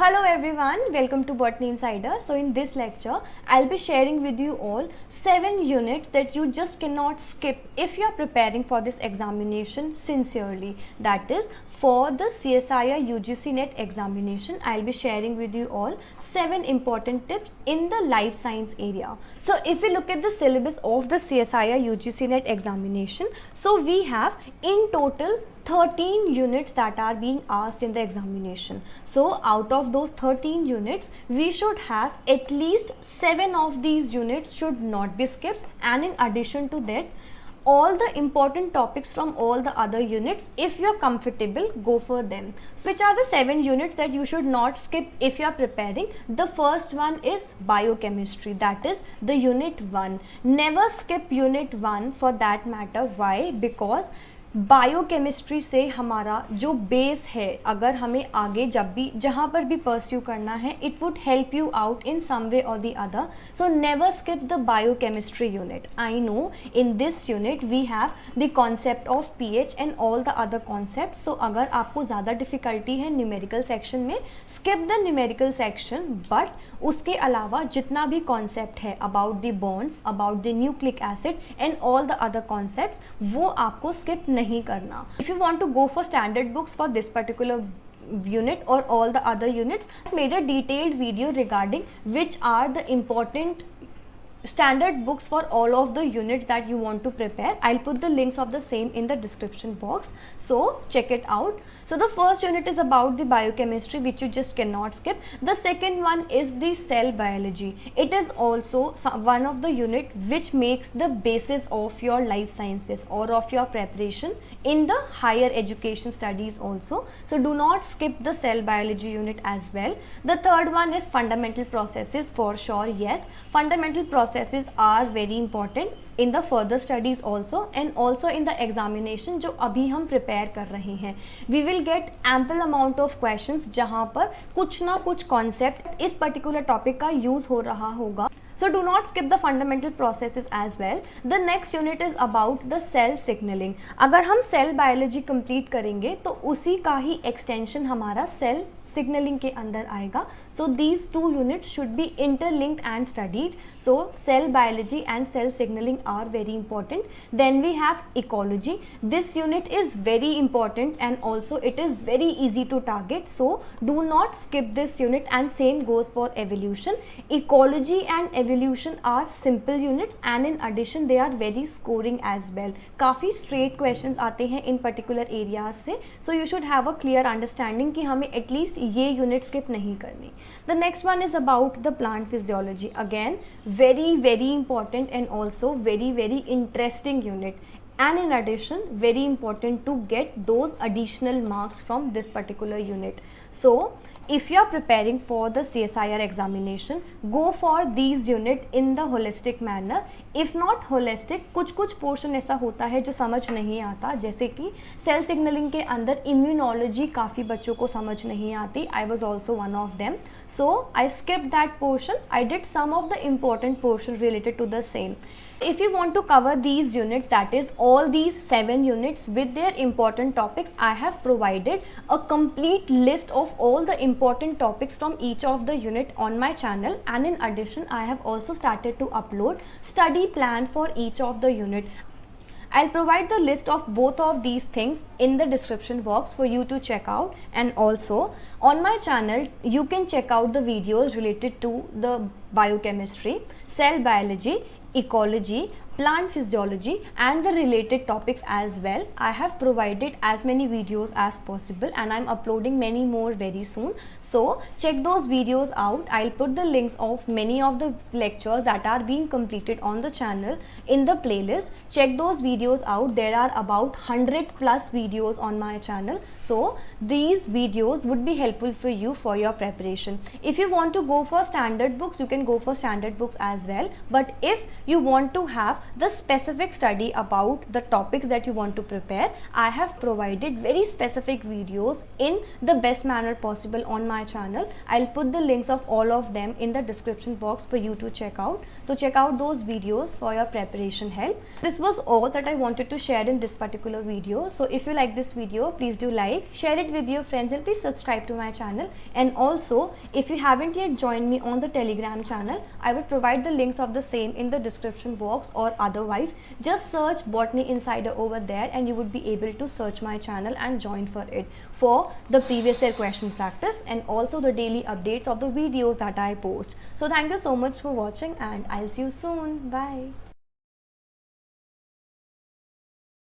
Hello everyone, welcome to Botany Insider. So in this lecture, I'll be sharing with you all 7 units that you just cannot skip if you are preparing for this examination sincerely. That is for the CSIR UGC NET examination. I'll be sharing with you all 7 important tips in the life science area. So if we look at the syllabus of the CSIR UGC NET examination, so we have in total 13 units that are being asked in the examination. So out of those 13 units, we should have at least 7 of these units should not be skipped, and in addition to that, all the important topics from all the other units, if you are comfortable, go for them. So which are the 7 units that you should not skip if you are preparing? The first one is biochemistry, that is the unit 1. Never skip unit 1 for that matter. Why? Because biochemistry से हमारा जो base है, अगर हमें आगे जब भी जहाँ पर भी परस्यू करना है, it would help you out in some way और the other. So never skip the biochemistry unit. I know in this unit we have the concept of pH and all the other concept. So अगर आपको ज़्यादा difficulty है numerical section में, skip the numerical section, but उसके अलावा जितना भी concept है about the bonds, about the nucleic acid and all the other concepts, वो आपको स्किप नहीं करना. If you want to go for standard books for this particular unit or all the other units, I made a detailed video regarding which are the important standard books for all of the units that you want to prepare. I'll put the links of the same in the description box, so check it out. So the first unit is about the biochemistry, which you just cannot skip. The second one is the cell biology. It is also one of the unit which makes the basis of your life sciences or of your preparation in the higher education studies also. So do not skip the cell biology unit as well. The third one is fundamental processes. For sure, yes, fundamental processes are very important in the further studies also, and also in the examination जो अभी हम prepare कर रहे हैं. We will get ample amount of questions जहाँ पर कुछ ना कुछ concept इस particular topic का use हो रहा होगा. So do not skip the fundamental processes as well. The next unit is about the cell signaling. अगर हम cell biology complete करेंगे तो उसी का ही extension हमारा cell signaling के अंदर आएगा. So these two units should be interlinked and studied. So cell biology and cell signaling are very important. Then we have ecology. This unit is very important and also it is very easy to target. So do not skip this unit, and same goes for evolution. Ecology and evolution are simple units and in addition they are very scoring as well. काफ़ी straight questions आते हैं in particular areas से. So you should have a clear understanding कि हमें at least ये unit skip नहीं करनी. The next one is about the plant physiology. Again, very important and also very interesting unit. And in addition, very important to get those additional marks from this particular unit. So if you are preparing for the CSIR examination, go for these unit in the holistic manner. If not holistic, कुछ portion ऐसा होता है जो समझ नहीं आता, जैसे कि सेल सिग्नलिंग के अंदर इम्यूनोलॉजी काफ़ी बच्चों को समझ नहीं आती. I was also one of them, so I skipped that portion. I did some of the important portion related to the same. If you want to cover these units, that is all these 7 units with their important topics, I have provided a complete list of all the important topics from each of the unit on my channel, and in addition I have also started to upload study plan for each of the unit. I'll provide the list of both of these things in the description box for you to check out, and also on my channel you can check out the videos related to the biochemistry, cell biology, ecology, plant physiology and the related topics as well. I have provided as many videos as possible and I'm uploading many more very soon. So check those videos out. I'll put the links of many of the lectures that are being completed on the channel in the playlist. Check those videos out. There are about 100 plus videos on my channel. So these videos would be helpful for you for your preparation. If you want to go for standard books, you can go for standard books as well. But if you want to have the specific study about the topics that you want to prepare, I have provided very specific videos in the best manner possible on my channel. I'll put the links of all of them in the description box for you to check out. So check out those videos for your preparation help. This was all that I wanted to share in this particular video. So if you like this video, please do like, share it with your friends, and please subscribe to my channel. And also, if you haven't yet joined me on the Telegram channel, I will provide the links of the same in the description box, or otherwise just search Botany Insider over there and you would be able to search my channel and join for it for the previous year question practice and also the daily updates of the videos that I post. So thank you so much for watching, and I'll see you soon. Bye.